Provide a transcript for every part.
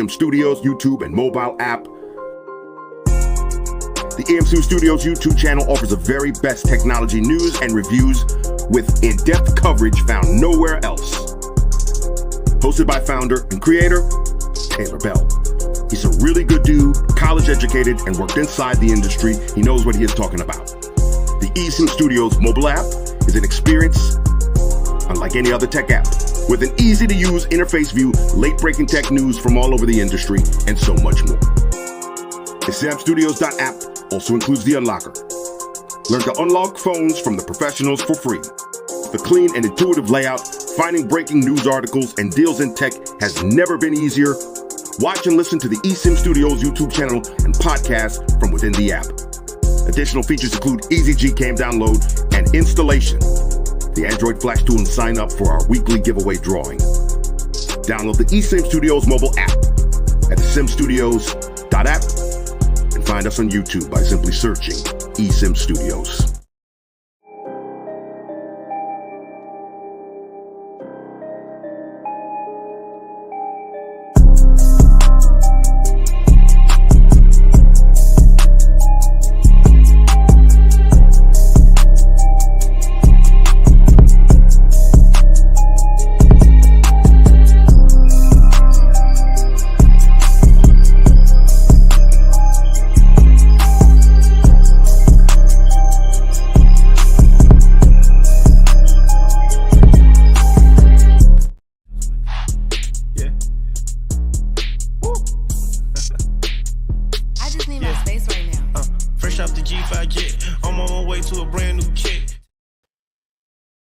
eSIM Studios YouTube and mobile app. The eSIM Studios YouTube channel offers the very best technology news and reviews with in-depth coverage found nowhere else. Hosted by founder and creator, Taylor Bell. He's a really good dude, college educated, and worked inside the industry. He knows what he is talking about. The eSIM Studios mobile app is an experience unlike any other tech app, with an easy-to-use interface view, late-breaking tech news from all over the industry, and so much more. eSIMstudios.app also includes the unlocker. Learn to unlock phones from the professionals for free. The clean and intuitive layout, finding breaking news articles and deals in tech has never been easier. Watch and listen to the eSIM Studios YouTube channel and podcast from within the app. Additional features include easy Gcam download and installation, the Android Flash tool, and sign up for our weekly giveaway drawing. Download the eSIM Studios mobile app at eSIMstudios.app and find us on YouTube by simply searching eSIM Studios.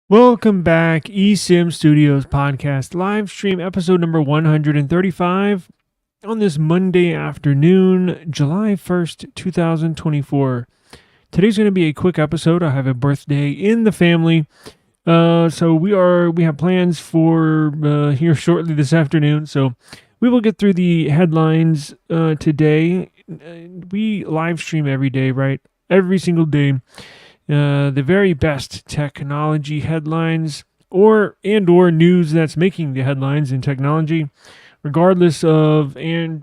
Welcome back, eSIM Studios podcast live stream episode number 135 on this Monday afternoon, July 1st, 2024. Today's going to be a quick episode. I have a birthday in the family, so we have plans for here shortly this afternoon. So we will get through the headlines today. We live stream every day, right? Every single day. The very best technology headlines or news that's making the headlines in technology, regardless of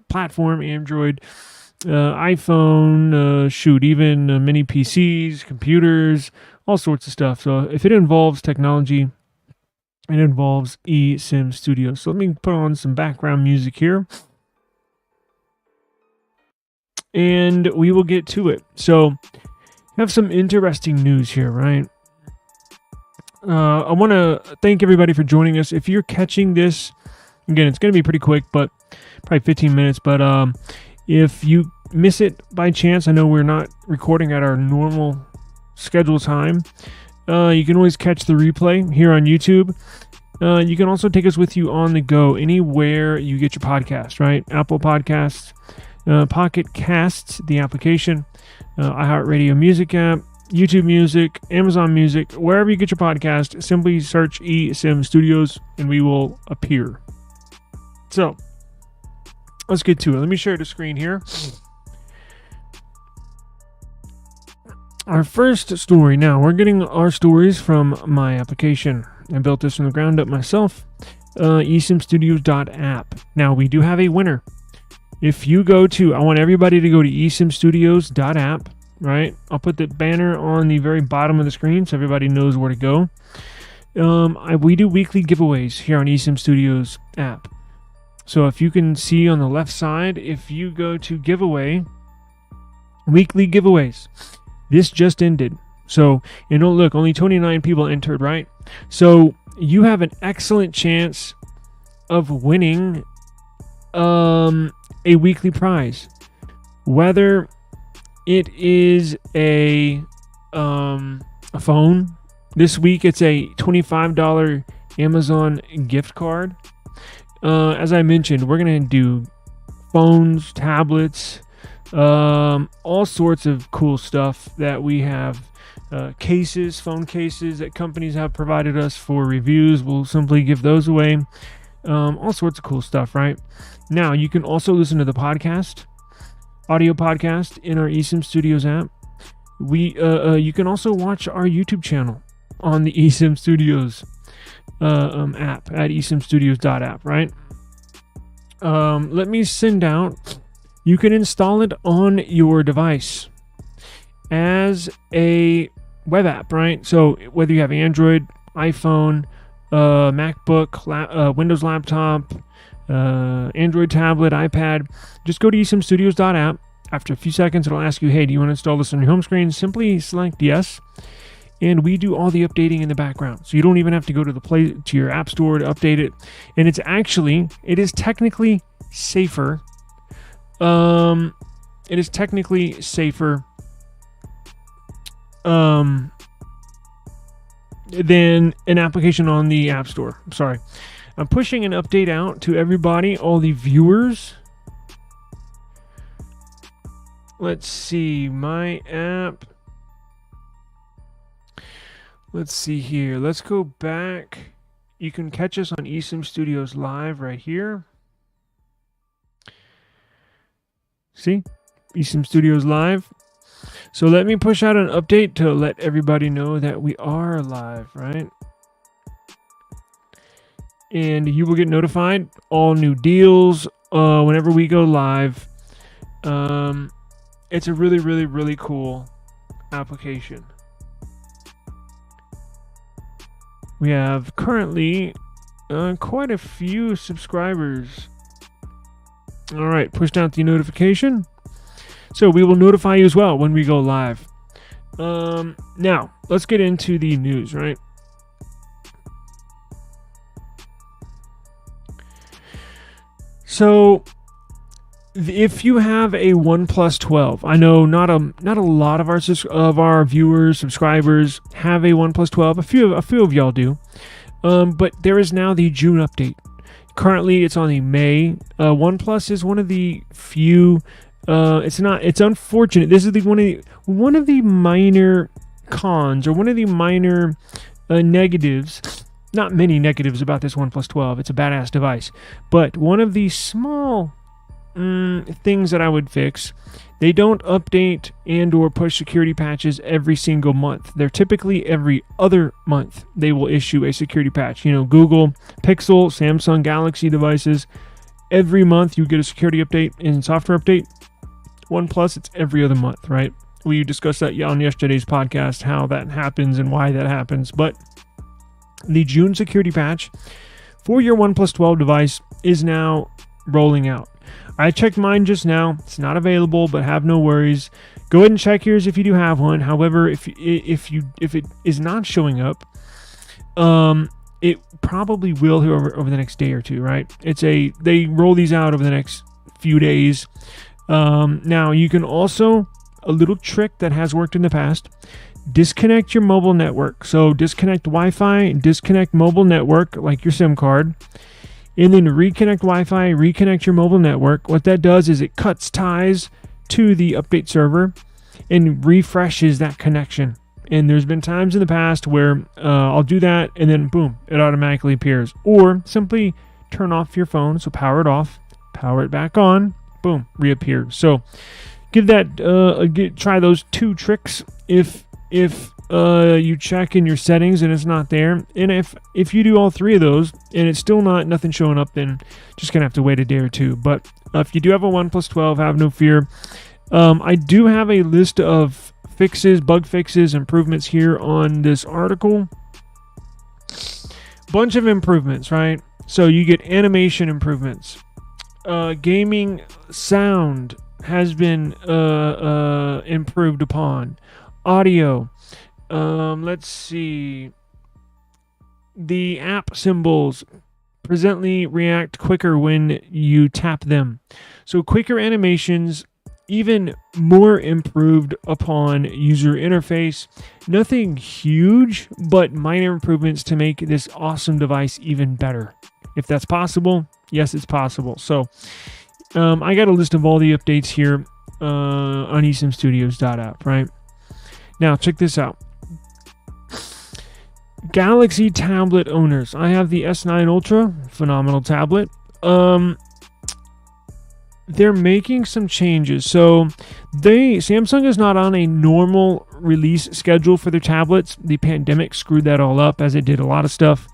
platform, Android, iPhone, even mini PCs, computers, all sorts of stuff. So if it involves technology, it involves eSIM Studios. So let me put on some background music here, and we will get to it. So have some interesting news here, right? I want to thank everybody for joining us. If you're catching this, again, it's going to be pretty quick, but probably 15 minutes. But if you miss it by chance, I know we're not recording at our normal schedule time. You can always catch the replay here on YouTube. You can also take us with you on the go anywhere you get your podcast, right? Apple Podcasts, Pocket Casts, the application, iHeartRadio Music app, YouTube Music, Amazon Music, wherever you get your podcast, simply search eSIM Studios and we will appear. So, let's get to it. Let me share the screen here. Our first story now, we're getting our stories from my application. I built this from the ground up myself, eSIMstudios.app. Now, we do have a winner. If you go to, I want everybody to go to eSIMstudios.app, right? I'll put the banner on the very bottom of the screen so everybody knows where to go. We do weekly giveaways here on eSIM Studios app. So if you can see on the left side, if you go to giveaway, weekly giveaways, this just ended. So, look, only 29 people entered, right? So you have an excellent chance of winning a weekly prize, whether it is a phone. This week it's a $25 Amazon gift card. As I mentioned, we're gonna do phones, tablets, all sorts of cool stuff that we have. Cases, phone cases that companies have provided us for reviews. We'll simply give those away. All sorts of cool stuff, right? Now, you can also listen to the podcast, audio podcast in our eSIM Studios app. You can also watch our YouTube channel on the eSIM Studios app at eSIMstudios.app, right? let me send out. You can install it on your device as a web app, right? So whether you have Android, iPhone, MacBook, Windows laptop, Android tablet, iPad, just go to eSIMstudios.app. After a few seconds, it'll ask you, hey, do you want to install this on your home screen? Simply select yes, and we do all the updating in the background. So you don't even have to go to your app store to update it. And it is technically safer. It is technically safer than an application on the App Store. I'm sorry. I'm pushing an update out to everybody, all the viewers. Let's see, my app. Let's see here. Let's go back. You can catch us on eSIM Studios Live right here. See? eSIM Studios Live. So let me push out an update to let everybody know that we are live, right? And you will get notified all new deals whenever we go live. It's a really, really, really cool application. We have currently quite a few subscribers. All right, pushed out the notification. So we will notify you as well when we go live. Now, let's get into the news, right? So, if you have a OnePlus 12, I know not a lot of our viewers, subscribers have a OnePlus 12. A few of y'all do, but there is now the June update. Currently, it's on the May. OnePlus is one of the few. It's unfortunate. This is one of the minor cons, or one of the minor negatives. Not many negatives about this OnePlus 12. It's a badass device, but one of the small things that I would fix, they don't update and or push security patches every single month. They're typically every other month they will issue a security patch. Google Pixel, Samsung Galaxy devices, every month you get a security update and software update. OnePlus, it's every other month, right? We discussed that on yesterday's podcast, how that happens and why that happens. But the June security patch for your OnePlus 12 device is now rolling out. I checked mine just now. It's not available, but have no worries. Go ahead and check yours if you do have one. However, if it is not showing up, it probably will here over the next day or two, right? They roll these out over the next few days. Now you can also, a little trick that has worked in the past, disconnect your mobile network. So disconnect Wi-Fi, disconnect mobile network like your SIM card, and then reconnect Wi-Fi, reconnect your mobile network. What that does is it cuts ties to the update server and refreshes that connection. And there's been times in the past where I'll do that and then boom, it automatically appears. Or simply turn off your phone, so power it off, power it back on, boom, reappears. So give that try those two tricks if you check in your settings and it's not there. And if you do all three of those and it's still nothing showing up, then just gonna have to wait a day or two. But if you do have a OnePlus 12, have no fear. I do have a list of bug fixes, improvements here on this article. Bunch of improvements, right? So you get animation improvements. Gaming sound has been improved upon. Audio. Let's see. The app symbols presently react quicker when you tap them. So quicker animations, even more improved upon user interface. Nothing huge, but minor improvements to make this awesome device even better. If that's possible, yes, it's possible. So I got a list of all the updates here on eSIMstudios.app, right? Now, check this out. Galaxy tablet owners. I have the S9 Ultra, phenomenal tablet. They're making some changes. So Samsung is not on a normal release schedule for their tablets. The pandemic screwed that all up, as it did a lot of stuff.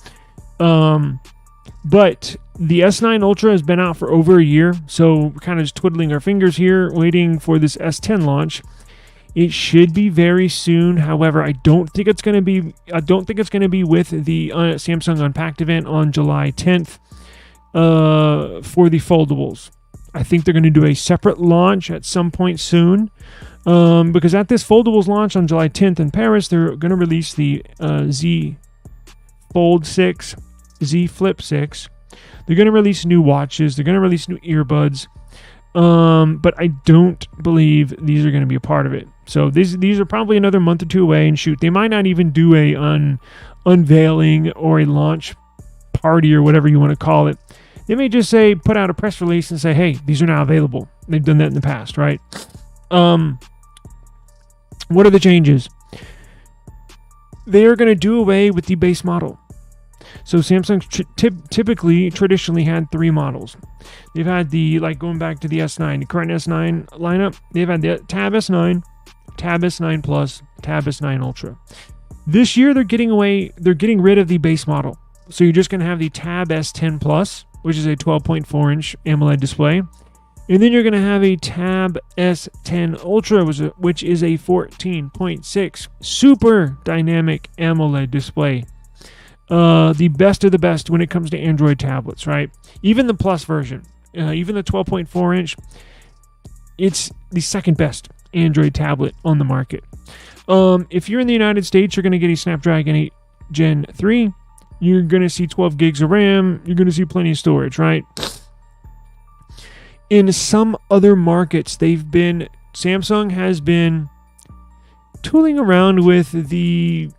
But The S9 Ultra has been out for over a year, so we're kind of just twiddling our fingers here, waiting for this S10 launch. It should be very soon. However, I don't think it's going to be with the Samsung Unpacked event on July 10th for the foldables. I think they're going to do a separate launch at some point soon. Because at this foldables launch on July 10th in Paris, they're going to release the Z Fold 6, Z Flip 6. They're going to release new watches. They're going to release new earbuds. But I don't believe these are going to be a part of it. So these are probably another month or two away. And shoot, they might not even do a unveiling or a launch party or whatever you want to call it. They may just say, put out a press release and say, hey, these are now available. They've done that in the past, right? What are the changes? They are going to do away with the base model. So Samsung traditionally had 3 models. They've had going back to the S9, the current S9 lineup, they've had the Tab S9, Tab S9 Plus, Tab S9 Ultra. This year they're getting rid of the base model. So you're just going to have the Tab S10 Plus, which is a 12.4-inch AMOLED display. And then you're going to have a Tab S10 Ultra, which is a 14.6 super dynamic AMOLED display. The best of the best when it comes to Android tablets, right? Even the Plus version, even the 12.4-inch, it's the second best Android tablet on the market. If you're in the United States, you're going to get a Snapdragon 8 Gen 3. You're going to see 12 gigs of RAM. You're going to see plenty of storage, right? In some other markets, Samsung has been tooling around with the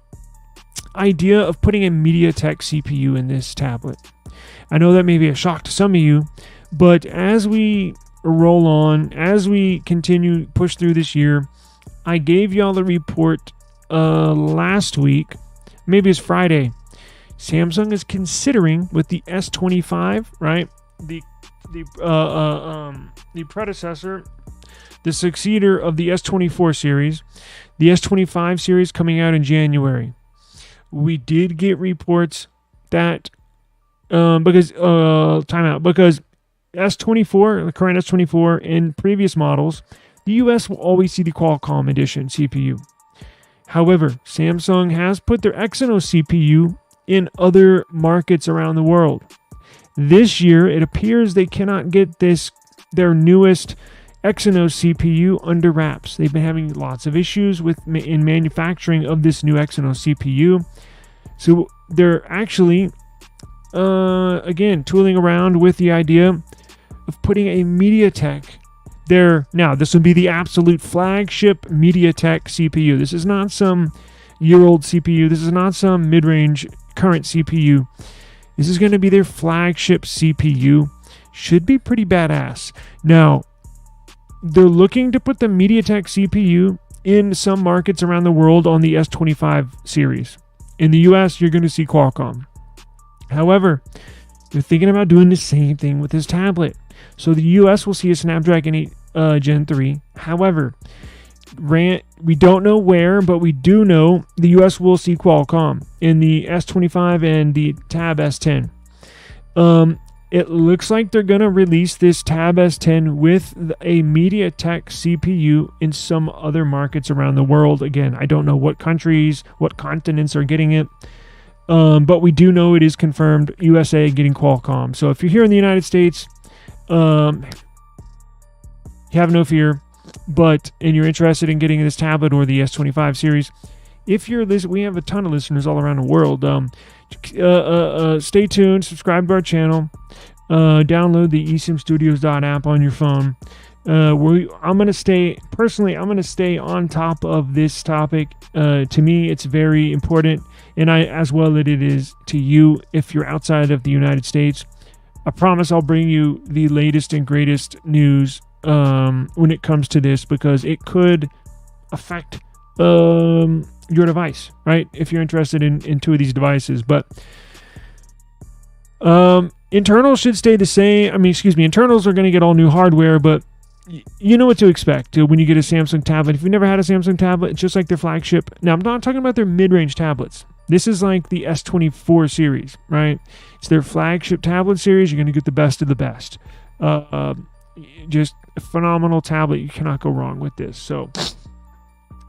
idea of putting a MediaTek CPU in this tablet. I know that may be a shock to some of you, but as we roll on, as we continue push through this year, I gave y'all a report last week, maybe it's Friday. Samsung is considering with the S25, right? The predecessor, the successor of the S24 series, the S25 series coming out in January. We did get reports that because S24, the current S24 and previous models, the US will always see the Qualcomm edition CPU. However, Samsung has put their Exynos CPU in other markets around the world. This year, it appears they cannot get their newest Exynos CPU under wraps. They've been having lots of issues in manufacturing of this new Exynos CPU. So they're actually, again, tooling around with the idea of putting a MediaTek there. Now, this would be the absolute flagship MediaTek CPU. This is not some year-old CPU. This is not some mid-range current CPU. This is going to be their flagship CPU. Should be pretty badass. Now, they're looking to put the MediaTek CPU in some markets around the world on the S25 series. In the US, you're going to see Qualcomm. However, they're thinking about doing the same thing with this tablet. So the US will see a Snapdragon 8 Gen 3. However, we don't know where, but we do know the US will see Qualcomm in the S25 and the Tab S10. It looks like they're going to release this Tab S10 with a MediaTek CPU in some other markets around the world. Again, I don't know what countries, what continents are getting it, but we do know it is confirmed USA getting Qualcomm. So if you're here in the United States, you have no fear, and you're interested in getting this tablet or the S25 series, if you're we have a ton of listeners all around the world. Stay tuned, subscribe to our channel, download the eSIM Studios app on your phone. I'm going to stay on top of this topic. To me, it's very important, and as well as it is to you if you're outside of the United States. I promise I'll bring you the latest and greatest news when it comes to this, because it could affect your device, right? If you're interested in 2 of these devices. But internals should stay the same. Internals are going to get all new hardware, but you know what to expect when you get a Samsung tablet. If you've never had a Samsung tablet, it's just like their flagship. Now, I'm not talking about their mid-range tablets. This is like the S24 series, right? It's their flagship tablet series. You're going to get the best of the best. Just a phenomenal tablet. You cannot go wrong with this. So,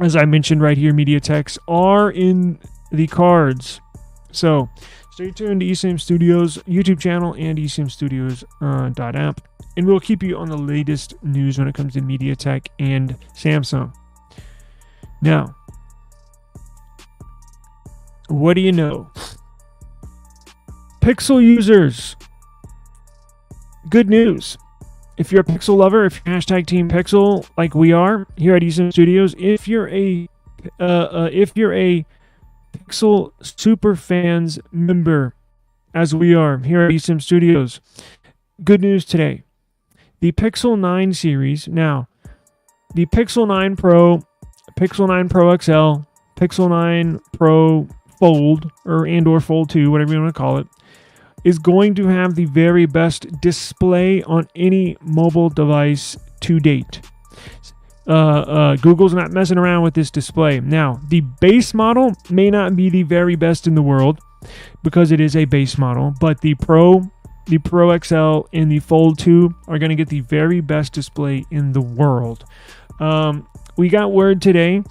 as I mentioned right here, MediaTeks are in the cards. So, stay tuned to eSIM Studios YouTube channel and eSIMstudios.app. And we'll keep you on the latest news when it comes to MediaTek and Samsung. Now, what do you know? Pixel users. Good news. If you're a Pixel lover, if you're hashtag Team Pixel like we are here at eSIM Studios, if you're a Pixel super fans member, as we are here at eSIM Studios, good news today. The Pixel 9 series, now, the Pixel 9 Pro, Pixel 9 Pro XL, Pixel 9 Pro Fold, or Fold 2, whatever you want to call it, is going to have the very best display on any mobile device to date. Google's not messing around with this display. Now, the base model may not be the very best in the world because it is a base model, but the Pro XL, and the Fold 2 are going to get the very best display in the world. We got word today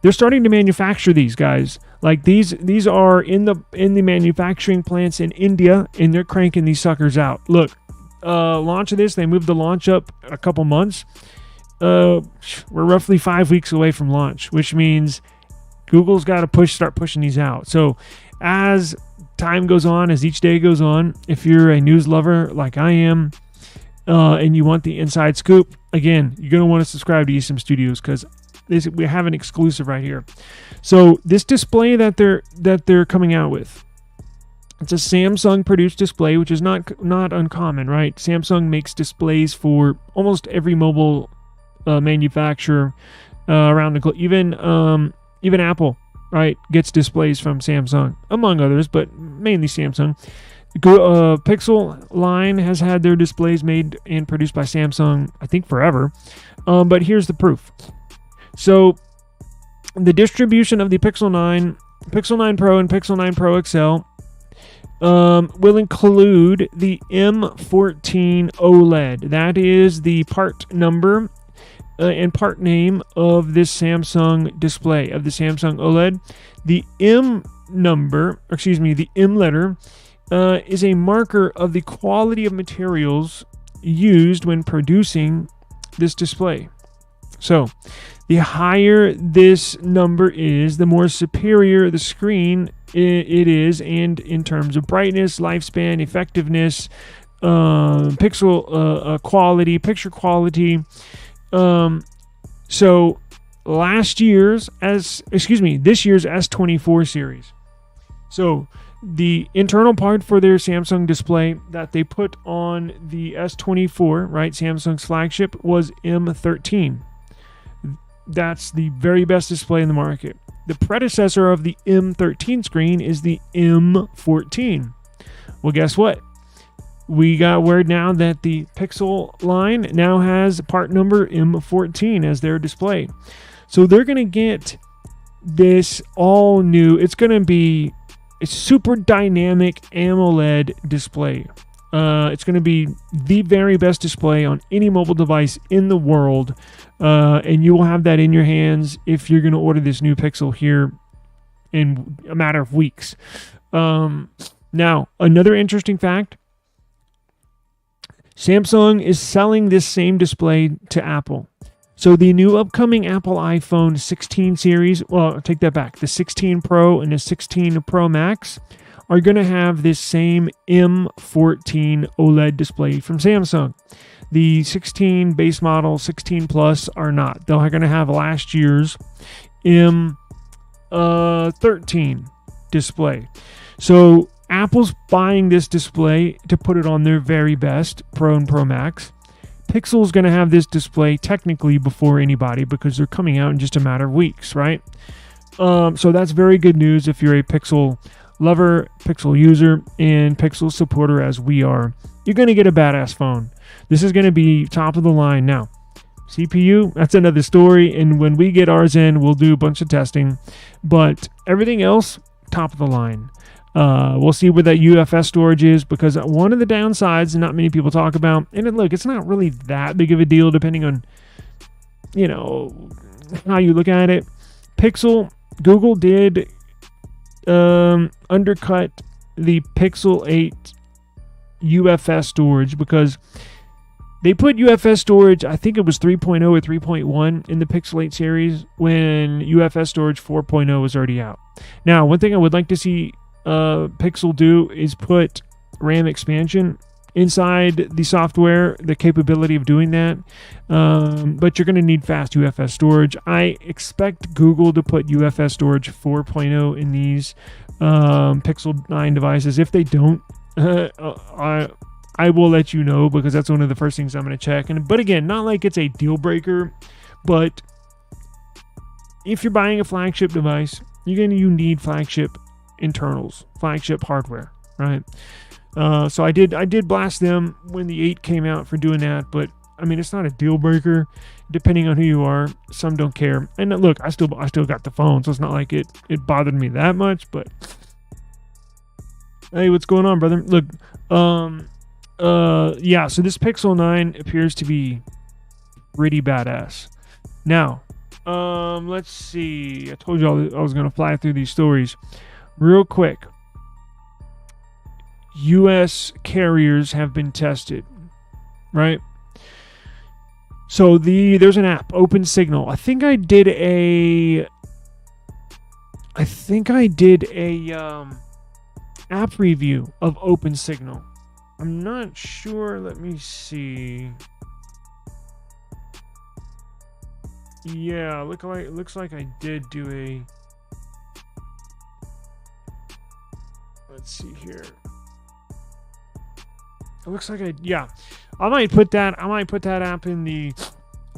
they're starting to manufacture these, guys. Like these are in the manufacturing plants in India, and they're cranking these suckers out. Look, launch of this, they moved the launch up a couple months. We're roughly 5 weeks away from launch, which means Google's got to start pushing these out. So as time goes on, as each day goes on, if you're a news lover like I am, and you want the inside scoop, again, you're going to want to subscribe to eSIM Studios because we have an exclusive right here. So this display that they're coming out with, it's a Samsung produced display, which is not uncommon, right? Samsung makes displays for almost every mobile manufacturer around the globe. Even Apple, right, gets displays from Samsung, among others, but mainly Samsung. Pixel line has had their displays made and produced by Samsung, I think, forever. But here's the proof. So the distribution of the Pixel 9 Pro, and Pixel 9 Pro XL will include the M14 OLED. That is the part number and part name of this Samsung display, of the Samsung OLED. The M letter is a marker of the quality of materials used when producing this display. So, the higher this number is, the more superior the screen it is, and in terms of brightness, lifespan, effectiveness, pixel quality, picture quality. So this year's S24 series. So the internal part for their Samsung display that they put on the S24, right, Samsung's flagship, was M13. That's the very best display in the market. The predecessor of the M13 screen is the M14. Well, guess what? We got word now that the Pixel line now has part number M14 as their display. So they're going to get this all new. It's going to be a super dynamic AMOLED display. It's going to be the very best display on any mobile device in the world. And you will have that in your hands if you're going to order this new Pixel here in a matter of weeks. Now, another interesting fact. Samsung is selling this same display to Apple. So the new upcoming Apple iPhone 16 series, well, take that back. The 16 Pro and the 16 Pro Max are going to have this same M14 OLED display from Samsung. The 16 base model, 16 Plus are not. They're going to have last year's M13 display. So Apple's buying this display to put it on their very best Pro and Pro Max. Pixel's going to have this display technically before anybody because they're coming out in just a matter of weeks, right? So that's very good news if you're a Pixel lover, Pixel user, and Pixel supporter as we are. You're going to get a badass phone. This is going to be top of the line. Now, CPU, that's another story, and when we get ours in, we'll do a bunch of testing. But everything else, top of the line. We'll see where that UFS storage is, because one of the downsides, and not many people talk about, and look, it's not really that big of a deal depending on, how you look at it. Google did undercut the Pixel 8 UFS storage, because they put UFS storage, I think it was 3.0 or 3.1 in the Pixel 8 series, when UFS storage 4.0 was already out. Now, one thing I would like to see Pixel do is put RAM expansion inside the software, the capability of doing that. But you're going to need fast UFS storage. I expect Google to put UFS storage 4.0 in these Pixel 9 devices. If they don't, I will let you know, because that's one of the first things I'm going to check. But again, not like it's a deal breaker, but if you're buying a flagship device, you need flagship internals, flagship hardware, right? So I did blast them when the 8 came out for doing that, but I mean, it's not a deal breaker depending on who you are. Some don't care. And look, I still got the phone, so it's not like it bothered me that much, but hey, what's going on, brother? Look, yeah, so this Pixel 9 appears to be pretty badass. Now, let's see. I told you I was going to fly through these stories real quick. U.S. carriers have been tested, right? So there's an app, Open Signal. I think I did a app review of Open Signal. I'm not sure. Let me see. Yeah, looks like I did do a. Let's see here. It looks like I might put that app in the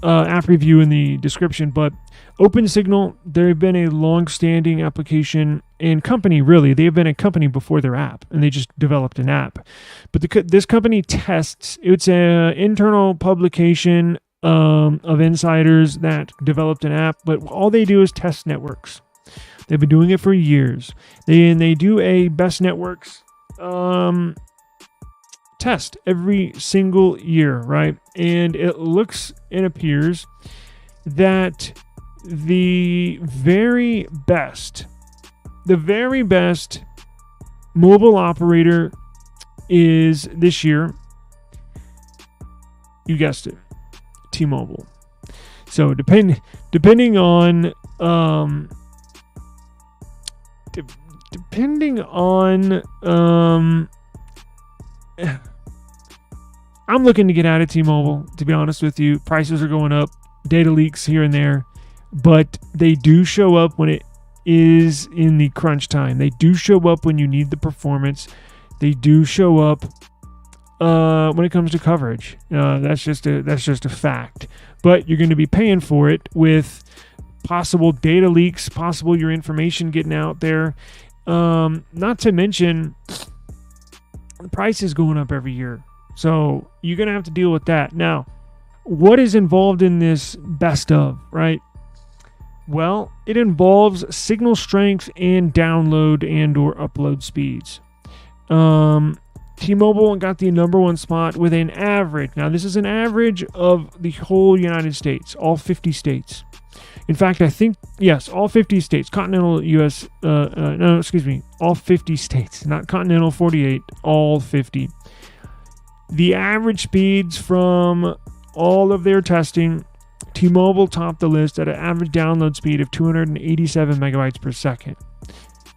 app review in the description. But Open Signal, they've been a long-standing application and company. Really, they've been a company before their app, and they just developed an app. But this company tests. It's an internal publication of insiders that developed an app, but all they do is test networks. They've been doing it for years. They do a best networks test every single year, right? And it looks and appears that the very best mobile operator is this year, you guessed it, T-Mobile. So depending on I'm looking to get out of T-Mobile, to be honest with you. Prices are going up, data leaks here and there, but they do show up when it is in the crunch time. They do show up when you need the performance. They do show up when it comes to coverage. That's just a fact. But you're going to be paying for it with possible data leaks, possible your information getting out there. Not to mention, the price is going up every year. So you're going to have to deal with that. Now, what is involved in this best of, right? Well, it involves signal strength and download and or upload speeds. T-Mobile got the number one spot with an average. Now, this is an average of the whole United States, all 50 states. In fact, I think, yes, all 50 states, continental U.S., all 50 states, not continental 48, all 50. The average speeds from all of their testing, T-Mobile topped the list at an average download speed of 287 megabytes per second,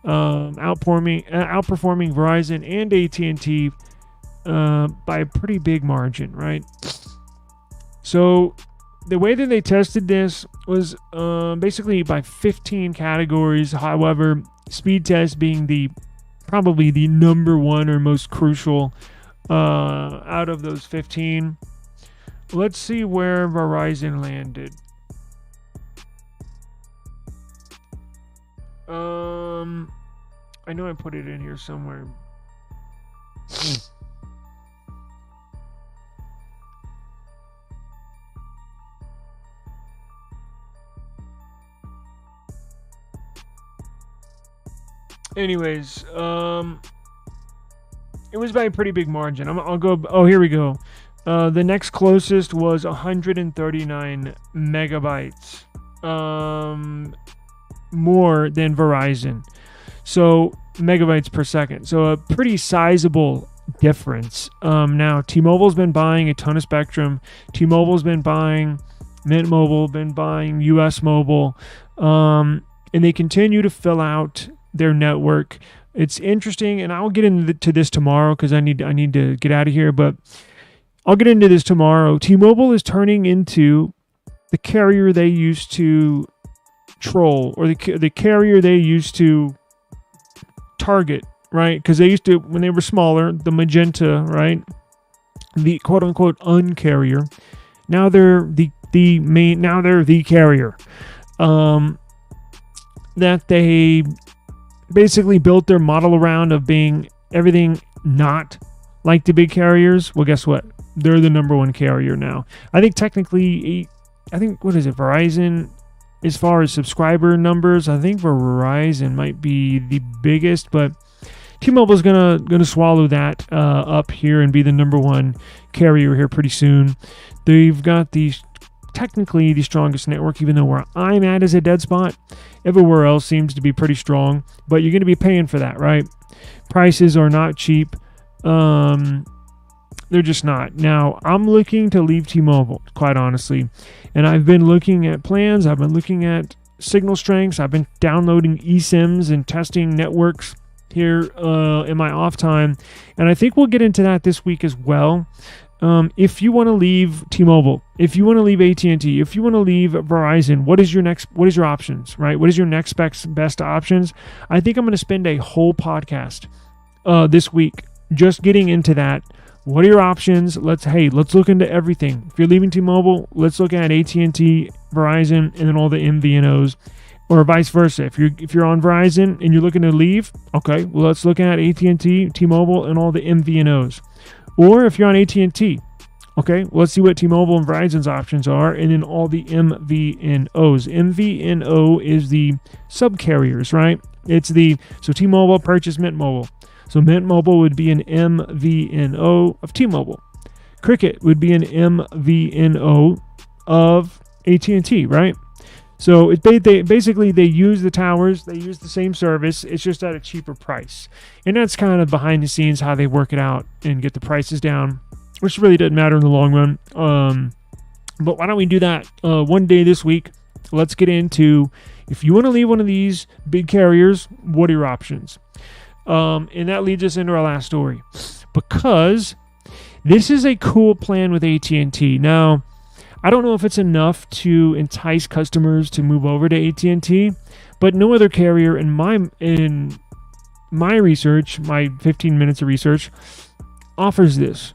outperforming Verizon and AT&T by a pretty big margin, right? So the way that they tested this was basically by 15 categories. However, speed test being probably the number one or most crucial out of those 15. Let's see where Verizon landed. I know I put it in here somewhere. Anyways, it was by a pretty big margin. I'll go. Oh, here we go. The next closest was 139 megabytes, more than Verizon. So megabytes per second. So a pretty sizable difference. Now T-Mobile's been buying a ton of spectrum. T-Mobile's been buying Mint Mobile, been buying US Mobile, and they continue to fill out their network. It's interesting, and I'll get into this tomorrow because I need to get out of here. But I'll get into this tomorrow. T-Mobile is turning into the carrier they used to troll, or the carrier they used to target, right? Because they used to, when they were smaller, the Magenta, right? The quote unquote uncarrier. Now they're the main. Now they're the carrier. That they basically built their model around of being everything not like the big carriers. Well, guess what? They're the number one carrier now. I think technically, what is it? Verizon, as far as subscriber numbers, I think Verizon might be the biggest, but T-Mobile's gonna swallow that up here and be the number one carrier here pretty soon. They've got technically the strongest network, even though where I'm at is a dead spot. Everywhere else seems to be pretty strong, but you're going to be paying for that, right? Prices are not cheap. They're just not. Now, I'm looking to leave T-Mobile, quite honestly, and I've been looking at plans. I've been looking at signal strengths. I've been downloading eSIMs and testing networks here in my off time, and I think we'll get into that this week as well. If you want to leave T-Mobile, if you want to leave AT&T, if you want to leave Verizon, what is your options, right? What is your next best options? I think I'm going to spend a whole podcast this week just getting into that. What are your options? Let's look into everything. If you're leaving T-Mobile, let's look at AT&T, Verizon, and then all the MVNOs, or vice versa. If you're on Verizon and you're looking to leave, okay, well, let's look at AT&T, T-Mobile, and all the MVNOs. Or if you're on AT&T, okay, let's see what T-Mobile and Verizon's options are, and then all the MVNOs. MVNO is the subcarriers, right? So T-Mobile purchased Mint Mobile. So Mint Mobile would be an MVNO of T-Mobile. Cricket would be an MVNO of AT&T, right? So they use the towers, they use the same service, it's just at a cheaper price. And that's kind of behind the scenes how they work it out and get the prices down, which really doesn't matter in the long run. But why don't we do that one day this week? Let's get into, if you want to leave one of these big carriers, what are your options? And that leads us into our last story, because this is a cool plan with AT&T. Now, I don't know if it's enough to entice customers to move over to AT&T, but no other carrier in my research, my 15 minutes of research, offers this.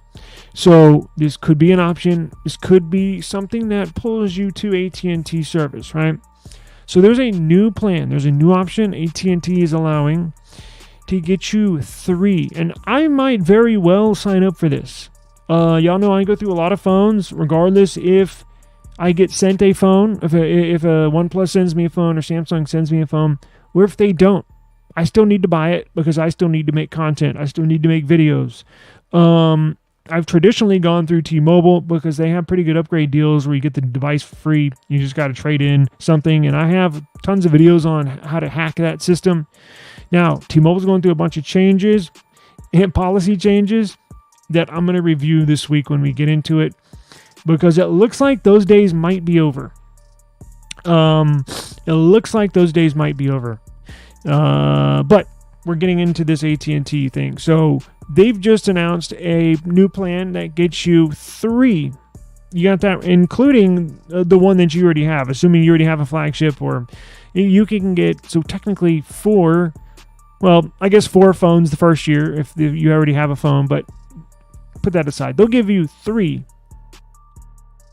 So this could be an option. This could be something that pulls you to AT&T service, right? So there's a new plan. There's a new option AT&T is allowing to get you 3, and I might very well sign up for this. Y'all know I go through a lot of phones, regardless if I get sent a phone, if a OnePlus sends me a phone or Samsung sends me a phone, or if they don't. I still need to buy it because I still need to make content. I still need to make videos. I've traditionally gone through T-Mobile because they have pretty good upgrade deals where you get the device for free. You just got to trade in something, and I have tons of videos on how to hack that system. Now, T-Mobile's going through a bunch of changes and policy changes that I'm going to review this week when we get into it, because it looks like those days might be over. But we're getting into this AT&T thing. So they've just announced a new plan that gets you 3. You got that, including the one that you already have, assuming you already have a flagship, or you can get, so technically 4, well, I guess 4 phones the first year if you already have a phone, but put that aside. They'll give you 3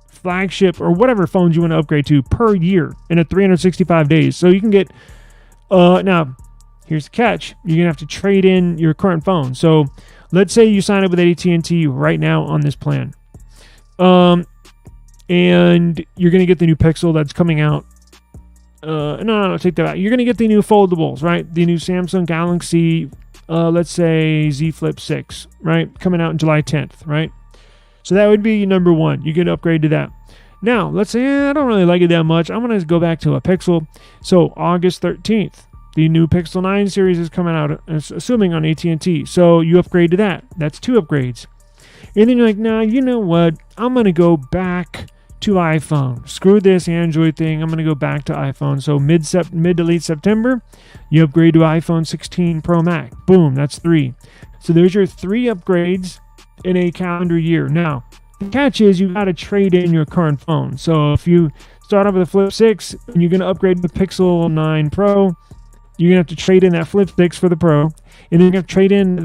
flagship or whatever phones you want to upgrade to per year in a 365 days. So you can get, now here's the catch. You're going to have to trade in your current phone. So let's say you sign up with AT&T right now on this plan. And you're going to get the new Pixel that's coming out No, take that back. You're going to get the new foldables, right? The new Samsung Galaxy, let's say Z Flip 6, right? Coming out on July 10th, right? So that would be number one. You can upgrade to that. Now, let's say I don't really like it that much. I'm going to go back to a Pixel. So August 13th, the new Pixel 9 series is coming out, assuming on AT&T. So you upgrade to that. That's 2 upgrades. And then you're like, nah, you know what? I'm going to go back to iPhone. Screw this Android thing. I'm going to go back to iPhone. So mid to late September, you upgrade to iPhone 16 Pro Max. Boom, that's 3. So there's your 3 upgrades in a calendar year. Now, the catch is you got to trade in your current phone. So if you start off with a Flip 6 and you're going to upgrade to the Pixel 9 Pro, you're going to have to trade in that Flip 6 for the Pro. And then you're going to have to trade in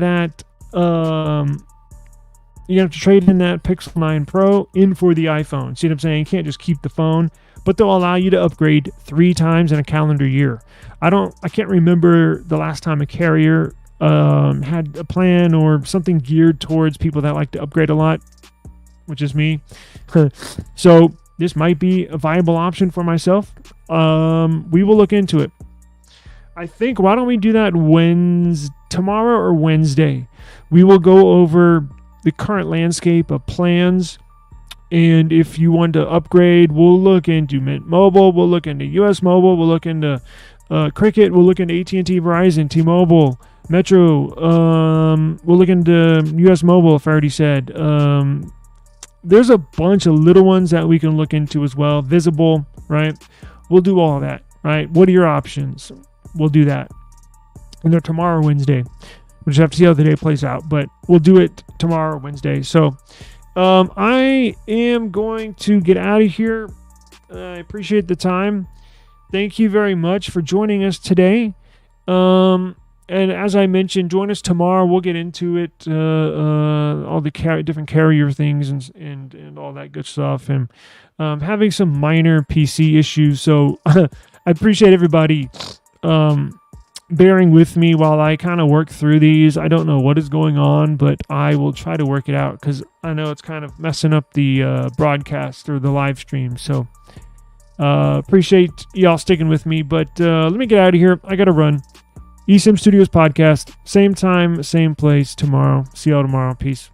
that Pixel 9 Pro in for the iPhone. See what I'm saying? You can't just keep the phone, but they'll allow you to upgrade 3 times in a calendar year. I can't remember the last time a carrier had a plan or something geared towards people that like to upgrade a lot, which is me. So this might be a viable option for myself. We will look into it. I think, why don't we do that tomorrow or Wednesday? We will go over the current landscape of plans, and if you want to upgrade, we'll look into Mint Mobile, we'll look into US Mobile, we'll look into Cricket, we'll look into AT&T, Verizon, T-Mobile, Metro, we'll look into US Mobile, if I already said. There's a bunch of little ones that we can look into as well. Visible, right? We'll do all of that, right? What are your options? We'll do that. And they're tomorrow, Wednesday. We'll just have to see how the day plays out, but we'll do it tomorrow, Wednesday. So I am going to get out of here. I appreciate the time. Thank you very much for joining us today. And as I mentioned, join us tomorrow. We'll get into it, all the different carrier things and all that good stuff, and having some minor PC issues. So I appreciate everybody bearing with me while I kind of work through these. I don't know what is going on, but I will try to work it out because I know it's kind of messing up the broadcast or the live stream. So appreciate y'all sticking with me, but let me get out of here. I got to run. eSIM Studios podcast, same time, same place tomorrow. See y'all tomorrow. Peace.